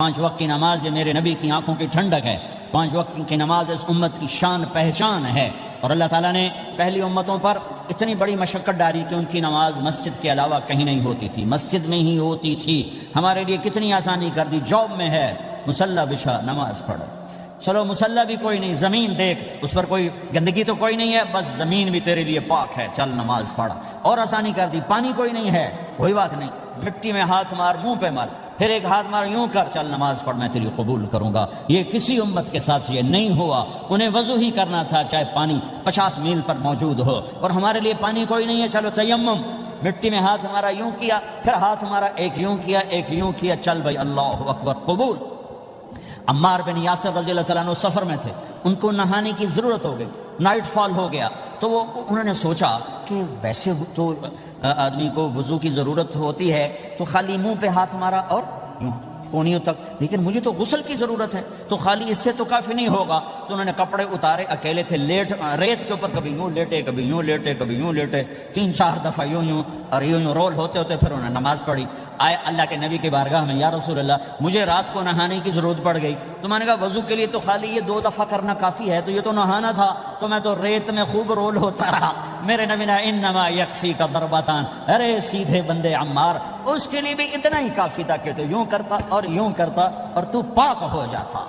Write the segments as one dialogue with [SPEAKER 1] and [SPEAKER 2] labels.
[SPEAKER 1] 5 وقت کی نماز یہ میرے نبی کی آنکھوں کی ٹھنڈک ہے، 5 وقت کی نماز اس امت کی شان پہچان ہے۔ اور اللہ تعالیٰ نے پہلی امتوں پر اتنی بڑی مشقت ڈالی کہ ان کی نماز مسجد کے علاوہ کہیں نہیں ہوتی تھی، مسجد میں ہی ہوتی تھی۔ ہمارے لیے کتنی آسانی کر دی، جاب میں ہے مصلی بچھا نماز پڑھ، چلو مصلی بھی کوئی نہیں، زمین دیکھ اس پر کوئی گندگی تو کوئی نہیں ہے، بس زمین بھی تیرے لیے پاک ہے، چل نماز پڑھ۔ اور آسانی کر دی، پانی کوئی نہیں ہے کوئی بات نہیں، مٹی میں ہاتھ مار، منہ پہ مار، پھر ایک ہاتھ مار، یوں کر، چل نماز پڑھ، میں تیری قبول کروں گا۔ یہ کسی امت کے ساتھ یہ نہیں ہوا، انہیں وضو ہی کرنا تھا چاہے پانی 50 میل پر موجود ہو۔ اور ہمارے لیے پانی کوئی نہیں ہے، چلو تیمم، مٹی میں ہاتھ ہمارا یوں کیا، پھر ہاتھ ہمارا ایک یوں کیا ایک یوں کیا، چل بھائی اللہ اکبر قبول۔ عمار بن یاسر رضی اللہ تعالیٰ عنہ سفر میں تھے، ان کو نہانے کی ضرورت ہو گئی، نائٹ فال ہو گیا، تو انہوں نے سوچا کہ ویسے تو آدمی کو وضو کی ضرورت ہوتی ہے تو خالی منہ پہ ہاتھ مارا اور یوں کونیوں تک، لیکن مجھے تو غسل کی ضرورت ہے، تو خالی اس سے تو کافی نہیں ہوگا۔ تو انہوں نے کپڑے اتارے، اکیلے تھے، ریت کے اوپر کبھی یوں لیٹے کبھی یوں لیٹے کبھی یوں لیٹے، 3-4 دفعہ یوں اور یوں رول ہوتے ہوتے پھر انہوں نے نماز پڑھی۔ آئے اللہ کے نبی کی بارگاہ میں، یا رسول اللہ مجھے رات کو نہانے کی ضرورت پڑ گئی، تو میں نے کہا وضو کے لیے تو خالی یہ 2 دفعہ کرنا کافی ہے، تو یہ تو نہانا تھا، تو میں تو ریت میں خوب رول ہوتا رہا۔ میرے نبی نے انما یکفیک ضربتان، ارے سیدھے بندے عمار، اس کے لیے بھی اتنا ہی کافی تھا کہ تو یوں کرتا اور یوں کرتا اور تو پاک ہو جاتا۔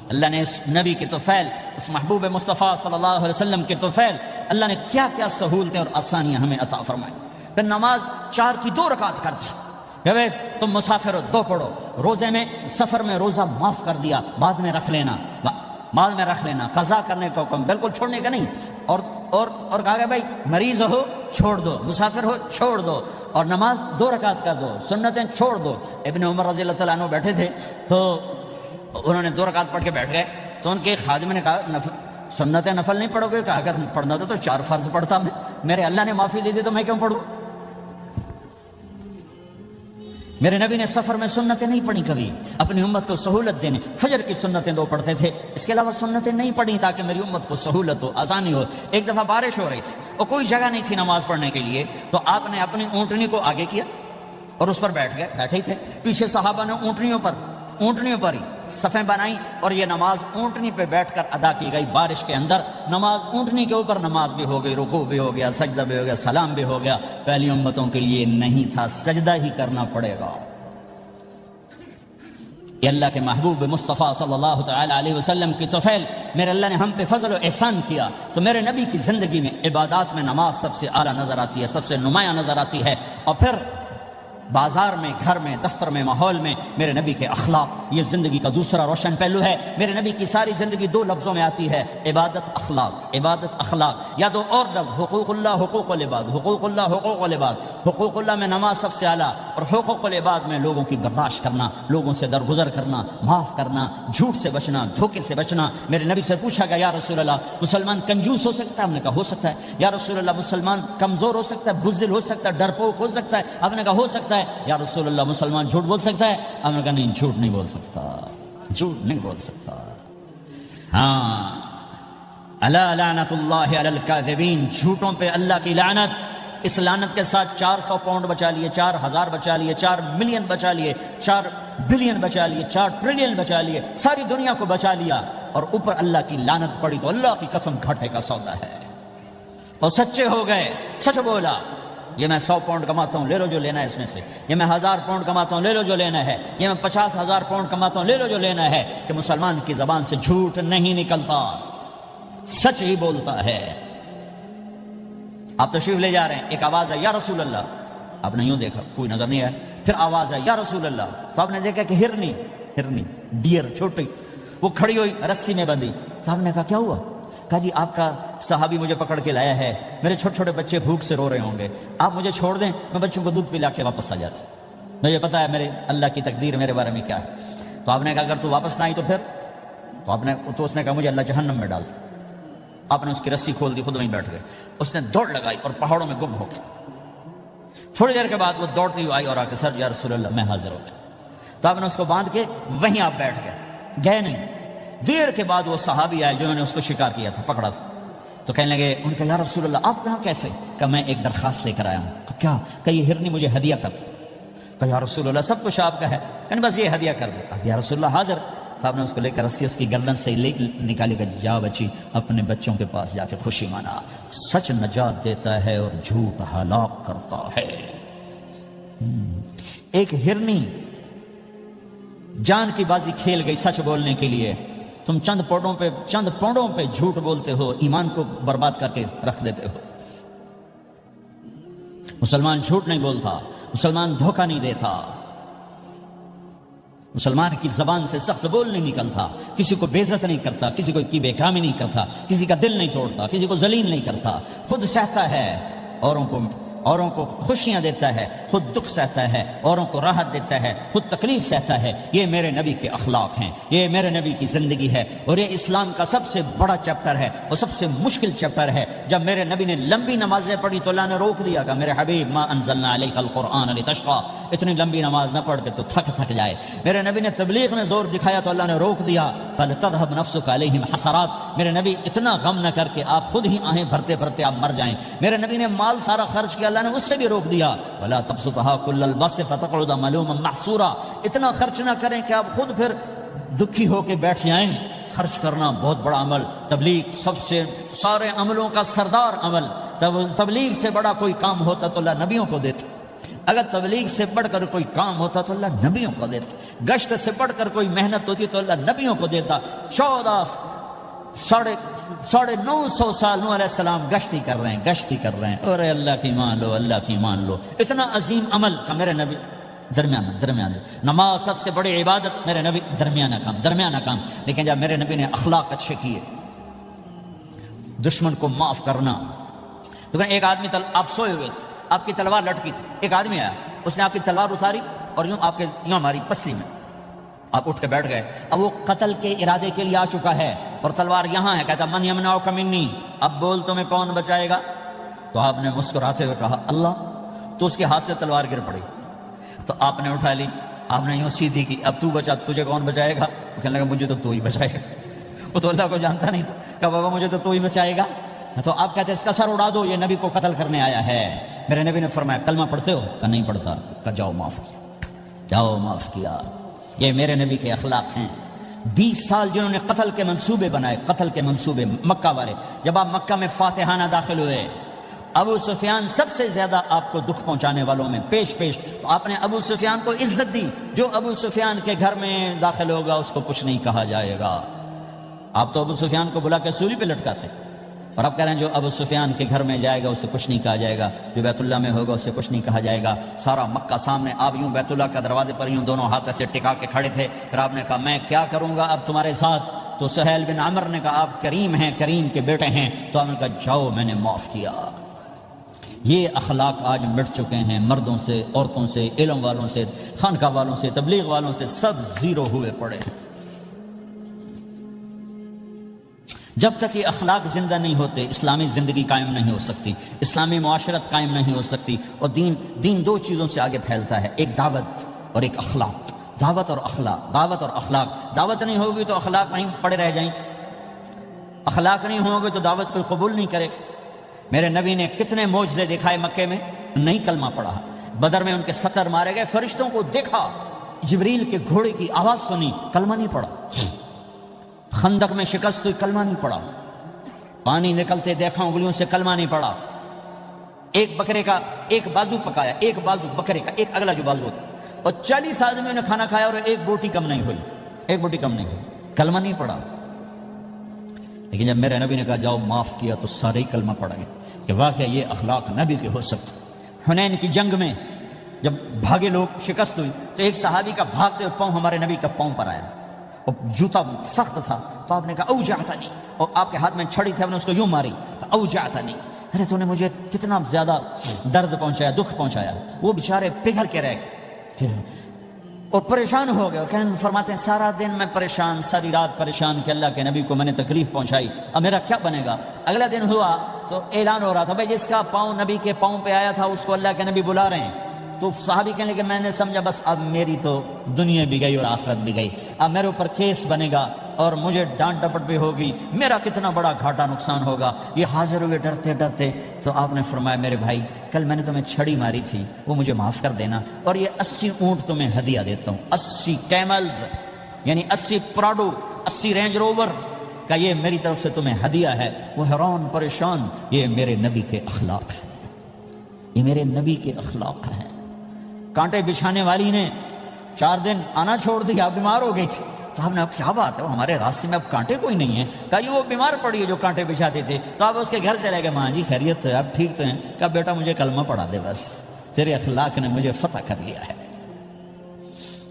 [SPEAKER 1] اللہ نے اس نبی کی طفیل، اس محبوب مصطفیٰ صلی اللہ علیہ وسلم کی طفیل، اللہ نے کیا کیا سہولتیں اور آسانیاں ہمیں عطا فرمائی۔ پھر نماز 4 کی 2 رکعت کر دی، کہ تم مسافر ہو 2 پڑھو، روزے میں سفر میں روزہ معاف کر دیا، بعد میں رکھ لینا، بعد میں رکھ لینا، قضا کرنے کا حکم، بالکل چھوڑنے کا نہیں۔ اور کہا کہ بھائی مریض ہو چھوڑ دو، مسافر ہو چھوڑ دو، اور نماز 2 رکعت کر دو، سنتیں چھوڑ دو۔ ابن عمر رضی اللہ تعالیٰ عنہ بیٹھے تھے تو انہوں نے 2 رکعت پڑھ کے بیٹھ گئے، تو ان کے خادم نے کہا سنت نفل نہیں پڑھو گے؟ کہا اگر پڑھنا تو 4 فرض پڑھتا میں، میرے اللہ نے معافی دے دی تو میں کیوں پڑھوں؟ میرے نبی نے سفر میں سنتیں نہیں پڑھی کبھی، اپنی امت کو سہولت دینے، فجر کی سنتیں 2 پڑھتے تھے، اس کے علاوہ سنتیں نہیں پڑھی تاکہ میری امت کو سہولت ہو، آسانی ہو۔ ایک دفعہ بارش ہو رہی تھی اور کوئی جگہ نہیں تھی نماز پڑھنے کے لیے، تو آپ نے اپنی اونٹنی کو آگے کیا اور اس پر بیٹھ گئے، بیٹھے ہی تھے، پیچھے صحابہ نے اونٹنیوں پر ہی صفیں بنائیں، اور یہ نماز اونٹنی پہ بیٹھ کر ادا کی گئی بارش کے اندر۔ نماز اونٹنی کے اوپر نماز بھی ہو گئی، رکوع بھی ہو گیا، سجدہ بھی ہو گیا، سلام بھی ہو گیا۔ پہلی امتوں کے لیے نہیں تھا، سجدہ ہی کرنا پڑے گا۔ یہ اللہ کے محبوب مصطفیٰ صلی اللہ تعالی علیہ وسلم کی طفیل، میرے اللہ نے ہم پہ فضل و احسان کیا، تو میرے نبی کی زندگی میں عبادات میں نماز سب سے اعلیٰ نظر آتی ہے، سب سے نمایاں نظر آتی ہے۔ اور پھر بازار میں، گھر میں، دفتر میں، ماحول میں میرے نبی کے اخلاق، یہ زندگی کا دوسرا روشن پہلو ہے۔ میرے نبی کی ساری زندگی 2 لفظوں میں آتی ہے، عبادت اخلاق، عبادت اخلاق، یا 2 اور لفظ، حقوق اللہ حقوق العباد، حقوق اللہ حقوق العباد۔ حقوق اللہ میں نماز سب سے اعلیٰ، اور حقوق العباد میں لوگوں کی برداشت کرنا، لوگوں سے درگزر کرنا، معاف کرنا، جھوٹ سے بچنا، دھوکے سے بچنا۔ میرے نبی سے پوچھا گیا یا رسول اللہ مسلمان کنجوس ہو سکتا ہے؟ ہم نے کہا ہو سکتا ہے۔ یا رسول اللہ مسلمان کمزور ہو سکتا ہے، بزدل ہو سکتا ہے، ڈرپوک ہو سکتا ہے؟ ہم نے کہا ہو سکتا ہے۔ یا رسول اللہ مسلمان جھوٹ بول سکتا ہے؟ ہم نے کہا نہیں، جھوٹ نہیں بول سکتا، جھوٹ نہیں بول سکتا۔ ہاں، الا لعنت اللہ علی الکاذبین، جھوٹوں پہ اللہ کی لعنت۔ اس لعنت کے ساتھ 400 پاؤنڈ بچا لیے، 4000 بچا لیے، 4 ملین بچا لیے، 4 بلین بچا لیے، 4 ٹریلین بچا لیے، ساری دنیا کو بچا لیا، اور اوپر اللہ کی لعنت پڑی تو اللہ کی قسم گھاٹے کا سودا ہے۔ اور سچے ہو گئے، سچ بولا، یہ میں 100 پاؤنڈ کماتا ہوں، لے لو جو لینا ہے اس میں سے، یہ میں 1000 پاؤنڈ کماتا ہوں، لے لو جو لینا ہے، یہ میں 50,000 پاؤنڈ کماتا ہوں، لے لو جو لینا ہے، کہ مسلمان کی زبان سے جھوٹ نہیں نکلتا، سچ ہی بولتا ہے۔ آپ تشریف لے جا رہے ہیں، ایک آواز ہے یا رسول اللہ، آپ نے یوں دیکھا کوئی نظر نہیں آیا، پھر آواز ہے یا رسول اللہ، تو آپ نے دیکھا کہ ہرنی ڈیئر چھوٹی وہ کھڑی ہوئی رسی میں بندھی، تو آپ نے کہا کیا ہوا؟ کہا جی آپ کا صحابی مجھے پکڑ کے لایا ہے، میرے چھوٹے چھوٹے بچے بھوک سے رو رہے ہوں گے، آپ مجھے چھوڑ دیں، میں بچوں کو دودھ پلا کے واپس آ جاتا، مجھے پتا ہے میرے اللہ کی تقدیر میرے بارے میں کیا ہے۔ تو آپ نے کہا اگر تو واپس نہ آئی تو پھر؟ تو اس نے کہا مجھے اللہ جہنم میں ڈال دے۔ آپ نے اس کی رسی کھول دی، خود وہیں بیٹھ گئے، اس نے دوڑ لگائی اور پہاڑوں میں گم ہو گئی۔ تھوڑی دیر کے بعد وہ دوڑتی ہوئی آئی اور آ کے سر یا رسول اللہ میں حاضر ہو جاؤں، تو آپ نے اس کو باندھ کے وہیں آپ بیٹھ گئے نہیں۔ دیر کے بعد وہ صحابی آئے جنہوں نے اس کو شکار کیا تھا، پکڑا تھا، تو کہنے لگے، ان کا یا رسول اللہ آپ یہاں کیسے؟ کہ میں ایک درخواست لے کر آیا ہوں۔ کیا؟ کہ یہ ہرنی مجھے ہدیہ کرتا، کہ یا رسول اللہ سب کچھ آپ کا ہے، یعنی بس یہ ہدیہ کر دو۔ یا رسول اللہ حاضر۔ تو آپ نے اس کو لے کر رسی اس کی گردن سے نکالی کہ جا بچی اپنے بچوں کے پاس جا کے خوشی منا، سچ نجات دیتا ہے اور جھوٹ ہلاک کرتا ہے۔ ایک ہرنی جان کی بازی کھیل گئی سچ بولنے کے لیے، تم چند پونڈوں پہ جھوٹ بولتے ہو، ایمان کو برباد کر کے رکھ دیتے ہو۔ مسلمان جھوٹ نہیں بولتا، مسلمان دھوکہ نہیں دیتا، مسلمان کی زبان سے سخت بول نہیں نکلتا، کسی کو بے عزت نہیں کرتا، کسی کو کی بے احترامی نہیں کرتا، کسی کا دل نہیں توڑتا، کسی کو ذلیل نہیں کرتا، خود سہتا ہے، اوروں کو خوشیاں دیتا ہے، خود دکھ سہتا ہے، اوروں کو راحت دیتا ہے، خود تکلیف سہتا ہے۔ یہ میرے نبی کے اخلاق ہیں، یہ میرے نبی کی زندگی ہے، اور یہ اسلام کا سب سے بڑا چیپٹر ہے اور سب سے مشکل چیپٹر ہے۔ جب میرے نبی نے لمبی نمازیں پڑھی تو اللہ نے روک دیا کہ میرے حبیب ما انزلنا علیک القرآن لتشقى، اتنی لمبی نماز نہ پڑھ کے تو تھک جائے۔ میرے نبی نے تبلیغ میں زور دکھایا تو اللہ نے روک دیا، فلتذهب نفسك علیہم حسرات، میرے نبی اتنا غم نہ کر کے آپ خود ہی آہیں بھرتے بھرتے آپ مر جائیں۔ میرے نبی نے مال سارا خرچ کیا، اللہ نے اس سے بھی روک دیا، ولا تبسطها كل البسط فتقعد ملوما محسورا، اتنا خرچ نہ کریں کہ آپ خود پھر دکھی ہو کے بیٹھ جائیں۔ خرچ کرنا بہت بڑا عمل، تبلیغ سب سے سارے عملوں کا سردار عمل، تبلیغ سے بڑا کوئی کام ہوتا تو اللہ نبیوں کو دیتا، اگر تبلیغ سے بڑھ کر کوئی کام ہوتا تو اللہ نبیوں کو دیتا، گشت سے بڑھ کر کوئی محنت ہوتی تو اللہ نبیوں کو دیتا۔ 950 سال نوح علیہ السلام گشتی کر رہے ہیں، اور اللہ کی مان لو، اللہ کی مان لو، اتنا عظیم عمل کا میرے نبی درمیانہ نماز سب سے بڑی عبادت، میرے نبی درمیانہ کام، لیکن جب میرے نبی نے اخلاق اچھے کیے، دشمن کو معاف کرنا۔ تو ایک آدمی آپ سوئے ہوئے تھے، آپ کی تلوار لٹکی تھی، ایک آدمی آیا، اس نے آپ کی تلوار اتاری اور یوں ہماری پسلی میں، آپ اٹھ کے بیٹھ گئے۔ اب وہ قتل کے ارادے کے لیے آ چکا ہے اور تلوار یہاں ہے، کہتا من یمنعک منی، اب بول تمہیں کون بچائے گا؟ تو آپ نے مسکراتے ہوئے کہا اللہ، تو اس کے ہاتھ سے تلوار گر پڑی، تو آپ نے اٹھا لی، آپ نے یوں سیدھی کی، اب تو بچا، تجھے کون بچائے گا؟ وہ کہنے لگا مجھے تو ہی بچائے گا، وہ تو اللہ کو جانتا نہیں تھا، کہا بابا مجھے تو ہی بچائے گا۔ تو آپ کہتے ہیں اس کا سر اڑا دو، یہ نبی کو قتل کرنے آیا ہے۔ میرے نبی نے فرمایا کلمہ پڑھتے ہو؟ کہا نہیں پڑھتا۔ کہا جاؤ معاف کیا۔ یہ میرے نبی کے اخلاق ہیں۔ 20 سال جنہوں نے قتل کے منصوبے بنائے، مکہ والے، جب آپ مکہ میں فاتحانہ داخل ہوئے، ابو سفیان سب سے زیادہ آپ کو دکھ پہنچانے والوں میں پیش تو آپ نے ابو سفیان کو عزت دی۔ جو ابو سفیان کے گھر میں داخل ہوگا اس کو کچھ نہیں کہا جائے گا۔ آپ تو ابو سفیان کو بلا کے سولی پہ لٹکاتے، اور اب کہہ رہے ہیں جو ابو سفیان کے گھر میں جائے گا اسے کچھ نہیں کہا جائے گا، جو بیت اللہ میں ہوگا اسے کچھ نہیں کہا جائے گا۔ سارا مکہ سامنے، آپ یوں بیت اللہ کا دروازے پر یوں دونوں ہاتھ ایسے ٹکا کے کھڑے تھے۔ پھر آپ نے کہا میں کیا کروں گا اب تمہارے ساتھ؟ تو سہیل بن عمر نے کہا آپ کریم ہیں، کریم کے بیٹے ہیں۔ تو آپ نے کہا جاؤ میں نے معاف کیا۔ یہ اخلاق آج مٹ چکے ہیں، مردوں سے، عورتوں سے، علم والوں سے، خانقاہ والوں سے، تبلیغ والوں سے، سب زیرو ہوئے پڑے ہیں۔ جب تک یہ اخلاق زندہ نہیں ہوتے اسلامی زندگی قائم نہیں ہو سکتی، اسلامی معاشرت قائم نہیں ہو سکتی، اور دین 2 چیزوں سے آگے پھیلتا ہے، ایک دعوت اور ایک اخلاق۔ دعوت اور اخلاق۔ دعوت نہیں ہوگی تو اخلاق وہیں پڑے رہ جائیں گے، اخلاق نہیں ہوں گے تو دعوت کوئی قبول نہیں کرے گا۔ میرے نبی نے کتنے معجزے دکھائے مکے میں، نہیں کلمہ پڑھا۔ بدر میں ان کے 70 مارے گئے، فرشتوں کو دیکھا، جبریل کے گھوڑے کی آواز سنی، کلمہ نہیں پڑھا۔ خندق میں شکست ہوئی، کلمہ نہیں پڑھا۔ پانی نکلتے دیکھا، انگلیوں سے کلمہ نہیں پڑھا۔ ایک بکرے کا ایک بازو پکایا، ایک بازو بکرے کا، ایک اگلا جو بازو ہوتا، اور 40 آدمیوں نے کھانا کھایا اور ایک بوٹی کم نہیں ہوئی، کلمہ نہیں پڑھا۔ لیکن جب میرے نبی نے کہا جاؤ معاف کیا تو سارے ہی کلمہ پڑھ گئے کہ واقعہ یہ اخلاق نبی کے ہو سکتے۔ حنین کی جنگ میں جب بھاگے لوگ، شکست ہوئی، تو ایک صحابی کا بھاگتے ہوئے پاؤں ہمارے نبی کا پاؤں پر آیا، اور جوتا سخت تھا، تو آپ نے کہا اوجعتنی، اور آپ کے ہاتھ میں چھڑی تھی، آپ نے اس کو یوں ماری، اوجعتنی، ارے تو نے مجھے کتنا زیادہ درد پہنچایا، دکھ پہنچایا۔ وہ بیچارے پگھل کے رہ گئے اور پریشان ہو گئے، اور فرماتے ہیں سارا دن میں پریشان، ساری رات پریشان کہ اللہ کے نبی کو میں نے تکلیف پہنچائی، اب میرا کیا بنے گا؟ اگلا دن ہوا تو اعلان ہو رہا تھا بھائی جس کا پاؤں نبی کے پاؤں پہ آیا تھا اس کو اللہ کے نبی بلا رہے ہیں۔ تو صحابی کہنے لگے میں نے سمجھا بس اب میری تو دنیا بھی گئی اور آخرت بھی گئی، اب میرے اوپر کیس بنے گا، اور مجھے ڈانٹ ڈپٹ بھی ہوگی، میرا کتنا بڑا گھاٹا نقصان ہوگا۔ یہ حاضر ہوئے ڈرتے ڈرتے، تو آپ نے فرمایا میرے بھائی کل میں نے تمہیں چھڑی ماری تھی، وہ مجھے معاف کر دینا، اور یہ 80 اونٹ تمہیں ہدیہ دیتا ہوں، 80 کیملز یعنی 80 پراڈو، 80 رینج روور کا یہ میری طرف سے تمہیں ہدیہ ہے۔ وہ حیران پریشان، یہ میرے نبی کے اخلاق ہے، یہ میرے نبی کے اخلاق ہے۔ کانٹے بچھانے والی نے 4 دن آنا چھوڑ دیا، بیمار ہو گئی تھی، تو آپ نے اب کیا بات ہے، ہمارے راستے میں اب کانٹے کوئی نہیں ہیں؟ کہا یہ وہ بیمار پڑی ہے جو کانٹے بچھاتے تھے۔ تو آپ اس کے گھر چلے گئے، ماں جی خیریت تو ہے، آپ ٹھیک تو ہیں؟ کہا بیٹا مجھے کلمہ پڑھا دے، بس تیرے اخلاق نے مجھے فتح کر لیا ہے۔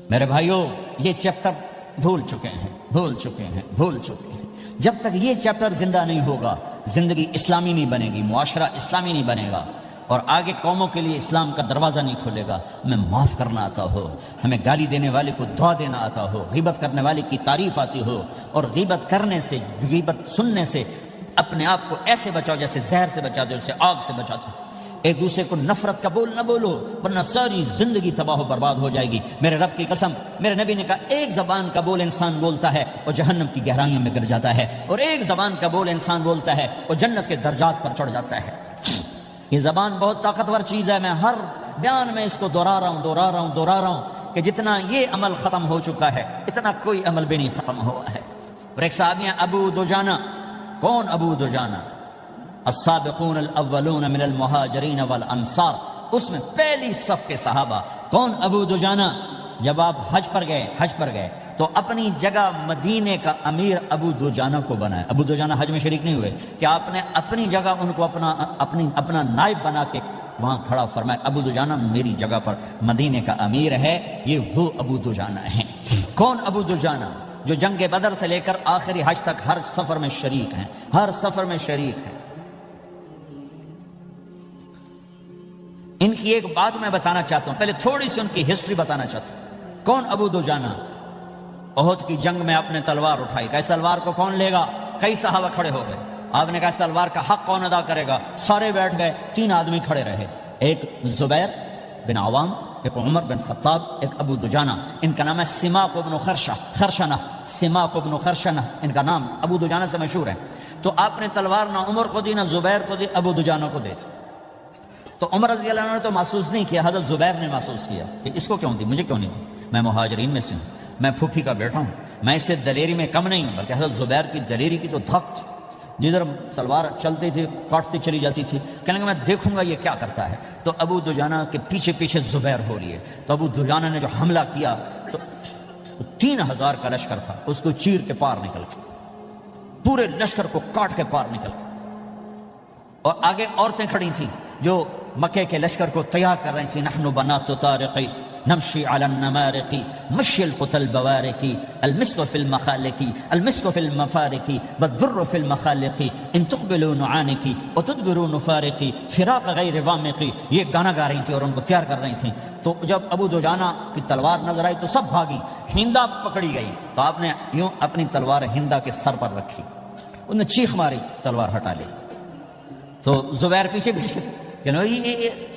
[SPEAKER 1] میرے بھائیو یہ چیپٹر بھول چکے ہیں۔ جب تک یہ چیپٹر زندہ نہیں ہوگا زندگی اسلامی نہیں بنے گی، معاشرہ اسلامی نہیں بنے گا، اور آگے قوموں کے لیے اسلام کا دروازہ نہیں کھلے گا۔ ہمیں معاف کرنا آتا ہو، ہمیں گالی دینے والے کو دعا دینا آتا ہو، غیبت کرنے والے کی تعریف آتی ہو، اور غیبت کرنے سے، غیبت سننے سے اپنے آپ کو ایسے بچاؤ جیسے زہر سے بچاتے ہو، جیسے آگ سے بچاتے ہو۔ ایک دوسرے کو نفرت کا بول نہ بولو، ورنہ ساری زندگی تباہ و برباد ہو جائے گی۔ میرے رب کی قسم، میرے نبی نے کہا ایک زبان کا بول انسان بولتا ہے اور جہنم کی گہرائیوں میں گر جاتا ہے، اور ایک زبان کا بول انسان بولتا ہے اور جنت کے درجات پر چڑھ جاتا ہے۔ یہ زبان بہت طاقتور چیز ہے، میں ہر بیان میں اس کو دہرا رہا ہوں کہ جتنا یہ عمل ختم ہو چکا ہے اتنا کوئی عمل بھی نہیں ختم ہوا ہے۔ اور ایک صحابی ہیں ابو دجانہ۔ کون ابو دجانہ؟ السابقون الاولون من المہاجرین والانصار، اس میں پہلی صف کے صحابہ۔ کون ابو دجانہ؟ جب آپ حج پر گئے تو اپنی جگہ مدینے کا امیر ابو دجانہ کو بنایا۔ ابو دجانہ حج میں شریک نہیں ہوئے کہ آپ نے اپنی جگہ ان کو اپنا نائب بنا کے وہاں کھڑا فرمایا ابو دجانہ میری جگہ پر مدینے کا امیر ہے، یہ وہ ابو دجانہ ہیں۔ کون ابو دجانہ؟ جو جنگ بدر سے لے کر آخری حج تک ہر سفر میں شریک ہیں، ان کی ایک بات میں بتانا چاہتا ہوں، پہلے تھوڑی سی ان کی ہسٹری بتانا چاہتا ہوں۔ کون ابو دجانہ؟ احد کی جنگ میں آپ نے تلوار اٹھائی، کہ اس تلوار کو کون لے گا؟ کئی صحابہ کھڑے ہو گئے، آپ نے کہا اس تلوار کا حق کون ادا کرے گا؟ سارے بیٹھ گئے، 3 آدمی کھڑے رہے، ایک زبیر بن عوام، ایک عمر بن خطاب، ایک ابو دجانہ۔ ان کا نام ہے سماق بن خرشنہ، ان کا نام ابو دجانہ سے مشہور ہے۔ تو آپ نے تلوار نہ عمر کو دی، نہ زبیر کو دی، ابو دجانہ کو دی۔ تو عمر رضی اللہ عنہ نے تو محسوس نہیں کیا، حضرت زبیر نے محسوس کیا کہ اس کو کیوں دی، مجھے کیوں نہیں دی؟ میں مہاجرین میں سے ہوں، میں پھوپھی کا بیٹا ہوں، میں اس سے دلیری میں کم نہیں ہوں، بلکہ حضرت زبیر کی دلیری کی تو دھک تھی، جدھر سلوار چلتی تھی کاٹتی چلی جاتی تھی، کہنے لگا میں دیکھوں گا یہ کیا کرتا ہے۔ تو ابو دجانہ کے پیچھے زبیر ہو رہی ہے، تو ابو دجانہ نے جو حملہ کیا تو 3000 کا لشکر تھا، اس کو چیر کے پار نکل کے، پورے لشکر کو کاٹ کے پار نکل کے، اور آگے عورتیں کھڑی تھیں جو مکے کے لشکر کو تیار کر رہی تھی۔ نحن بنات طارق نمشي على النمارق مشي القتل بوارق المسك في المخالق المسك في المفارق والذر في المخالق ان تقبلوا نعانق وتدبروا نفارق فراق غیر وامق۔ یہ گانا گا رہی تھی اور ان کو تیار کر رہی تھیں۔ تو جب ابو دجانہ کی تلوار نظر آئی تو سب بھاگی، ہندا پکڑی گئی، تو آپ نے یوں اپنی تلوار ہندا کے سر پر رکھی، انہوں نے چیخ ماری، تلوار ہٹا لی۔ تو زبیر پیچھے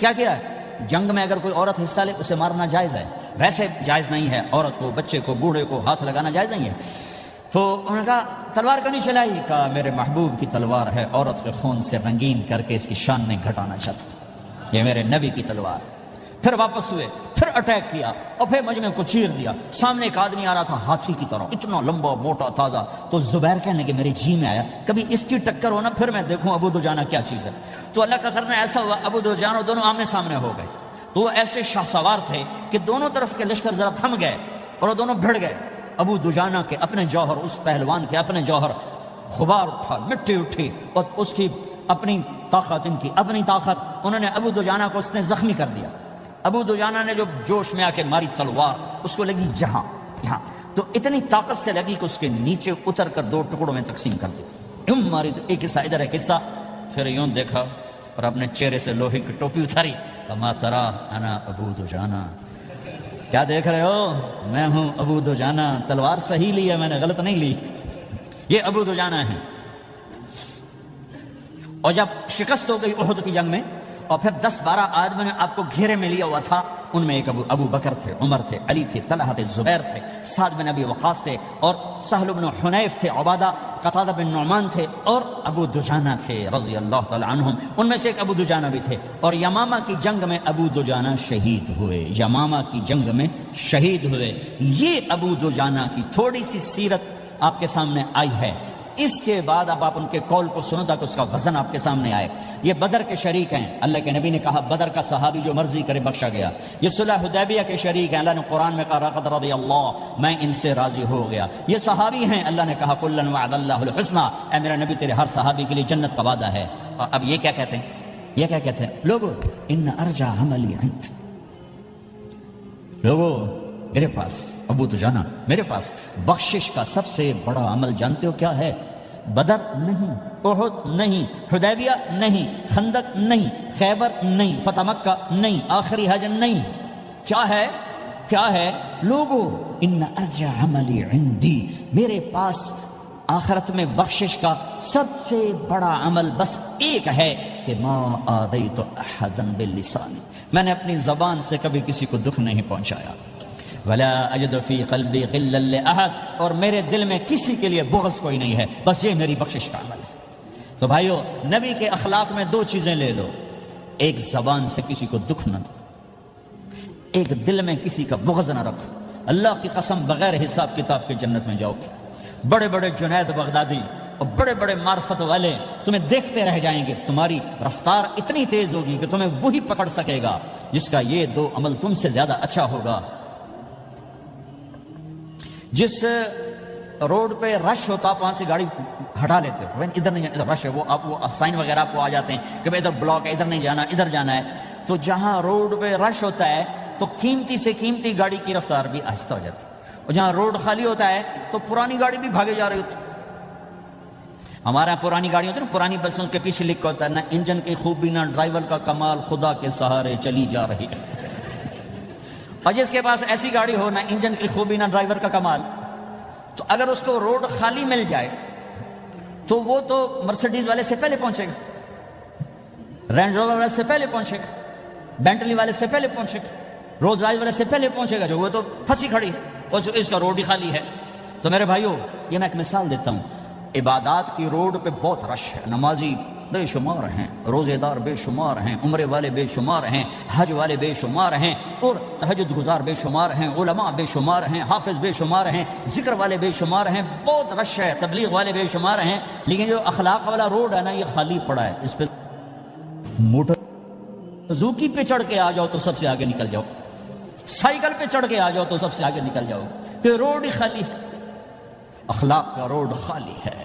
[SPEAKER 1] کیا ہے؟ جنگ میں اگر کوئی عورت حصہ لے اسے مارنا جائز ہے، ویسے جائز نہیں ہے، عورت کو، بچے کو، بوڑھے کو ہاتھ لگانا جائز نہیں ہے۔ تو انہوں نے کہا تلوار کیوں نہیں چلائی؟ کہا میرے محبوب کی تلوار ہے، عورت کے خون سے رنگین کر کے اس کی شان میں گھٹانا چاہتا، یہ میرے نبی کی تلوار۔ پھر واپس ہوئے، پھر اٹیک کیا اور پھر مجمع کو چیر دیا۔ سامنے ایک آدمی آ رہا تھا ہاتھی کی طرح، اتنا لمبا موٹا تازہ۔ تو زبیر کہنے کہ میرے جی میں آیا کبھی اس کی ٹکر ہو نا، پھر میں دیکھوں ابو دجانہ کیا چیز ہے۔ تو اللہ کا کرنا ایسا ہوا، ابو دجانہ دونوں آمنے سامنے ہو گئے۔ تو وہ ایسے شاہ سوار تھے کہ دونوں طرف کے لشکر ذرا تھم گئے اور وہ دونوں بھڑ گئے۔ ابو دجانہ کے اپنے جوہر، اس پہلوان کے اپنے جوہر، غبار اٹھا، مٹی اٹھی، اور اس کی اپنی طاقت، ان کی اپنی طاقت، انہوں نے ابو دجانہ کو اس نے زخمی کر دیا۔ ابو دجانہ نے جو جوش میں آ کے ماری تلوار، اس کو لگی یہاں، تو اتنی طاقت سے لگی کہ اس کے نیچے اتر کر 2 ٹکڑوں میں تقسیم کر دی، یوں ماری۔ تو ایک حصہ ادھر، ایک حصہ، پھر یوں دیکھا اور اپنے چہرے سے لوہے کی ٹوپی اتاری، اما ترا انا ابو دجانہ، کیا دیکھ رہے ہو؟ میں ہوں ابو دجانہ، تلوار صحیح لی ہے میں نے، غلط نہیں لی۔ یہ ابو دجانہ ہیں۔ اور جب شکست ہو گئی احد کی جنگ میں، اور پھر 10-12 آدمی نے آپ کو گھیرے میں لیا ہوا تھا، ان میں ایک ابو بکر تھے، عمر تھے، علی تھے، طلحہ تھے، زبیر تھے، سعد بن ابی وقاص تھے، اور سہل بن حنیف تھے، عبادہ قتادہ بن نعمان تھے، اور ابو دجانہ تھے رضی اللہ تعالی عنہم۔ ان میں سے ایک ابو دجانہ بھی تھے، اور یمامہ کی جنگ میں ابو دجانہ شہید ہوئے، یمامہ کی جنگ میں شہید ہوئے۔ یہ ابو دجانہ کی تھوڑی سی سیرت آپ کے سامنے آئی ہے۔ اس کے بعد اب آپ ان کے قول کو سنو تاکہ اس کا وزن آپ کے سامنے آئے۔ یہ بدر کے شریک ہیں، اللہ کے نبی نے کہا بدر کا صحابی جو مرضی کرے بخشا گیا۔ یہ صلح حدیبیہ کے شریک ہیں، اللہ نے قرآن میں کہا لقد رضی اللہ، میں ان سے راضی ہو گیا۔ یہ صحابی ہیں، اللہ نے کہا کلا وعد اللہ الحسنی، اے میرا نبی تیرے ہر صحابی کے لیے جنت کا وعدہ ہے۔ اور اب یہ کیا کہتے ہیں؟ یہ کیا کہتے ہیں لوگو؟ ان ارجع عملی عند، لوگو میرے پاس، ابو دجانہ میرے پاس بخشش کا سب سے بڑا عمل جانتے ہو کیا ہے؟ بدر نہیں، احد نہیں، حدیبیہ نہیں، خندق نہیں، خیبر نہیں، فتح مکہ نہیں، آخری حج نہیں۔ کیا ہے؟ کیا ہے لوگو؟ ان ارجع عملی عندی، میرے پاس آخرت میں بخشش کا سب سے بڑا عمل بس ایک ہے کہ ما آذیت احدا باللسان، میں نے اپنی زبان سے کبھی کسی کو دکھ نہیں پہنچایا۔ ولا اجد فی قلبی غلا لاحد، اور میرے دل میں کسی کے لیے بغض کوئی نہیں ہے، بس یہ میری بخشش کا عمل ہے۔ تو بھائیو، نبی کے اخلاق میں دو چیزیں لے لو، ایک زبان سے کسی کو دکھ نہ دو، ایک دل میں کسی کا بغض نہ رکھو۔ اللہ کی قسم بغیر حساب کتاب کے جنت میں جاؤ گے۔ بڑے بڑے جنید بغدادی اور بڑے بڑے معرفت والے تمہیں دیکھتے رہ جائیں گے، تمہاری رفتار اتنی تیز ہوگی کہ تمہیں وہی پکڑ سکے گا جس کا یہ دو عمل تم سے زیادہ اچھا ہوگا۔ جس روڈ پہ رش ہوتا آپ وہاں سے گاڑی ہٹا لیتے ہو، ادھر نہیں جانا، رش ہے، وہ سائن وغیرہ آپ کو آ جاتے ہیں کہ ادھر بلاک ہے، ادھر نہیں جانا، ادھر جانا ہے۔ تو جہاں روڈ پہ رش ہوتا ہے تو قیمتی سے قیمتی گاڑی کی رفتار بھی آہستہ ہو جاتی ہے، اور جہاں روڈ خالی ہوتا ہے تو پرانی گاڑی بھی بھاگے جا رہی ہوتی ہے۔ ہمارے یہاں پرانی گاڑی ہوتی ہے نا، پرانی بسوں اس کے پیچھے لکھا ہوتا ہے نہ انجن کی خوبی نہ ڈرائیور کا کمال، خدا کے سہارے چلی جا رہی ہے۔ اور جس کے پاس ایسی گاڑی ہو، نہ انجن کی خوبی نہ ڈرائیور کا کمال، تو اگر اس کو روڈ خالی مل جائے تو وہ تو مرسیڈیز والے سے پہلے پہنچے گا، رینج روور والے سے پہلے پہنچے گا، بینٹلی والے سے پہلے پہنچے گا، رولز رائس والے سے پہلے پہنچے گا، جو وہ تو پھنسی کھڑی ہے اور اس کا روڈ ہی خالی ہے۔ تو میرے بھائیو، یہ میں ایک مثال دیتا ہوں، عبادات کی روڈ پہ بہت رش ہے، نمازی بے شمار ہیں، روزے دار بے شمار ہیں، عمرے والے بے شمار ہیں، حج والے بے شمار ہیں، اور تہجد گزار بے شمار ہیں، علماء بے شمار ہیں، حافظ بے شمار ہیں، ذکر والے بے شمار ہیں، بہت رش ہے، تبلیغ والے بے شمار ہیں، لیکن جو اخلاق والا روڈ ہے نا، یہ خالی پڑا ہے۔ اس پہ موٹر زوکی پہ چڑھ کے آ جاؤ تو سب سے آگے نکل جاؤ، سائیکل پہ چڑھ کے آ جاؤ تو سب سے آگے نکل جاؤ، کہ روڈ ہی خالی ہے، اخلاق کا روڈ خالی ہے۔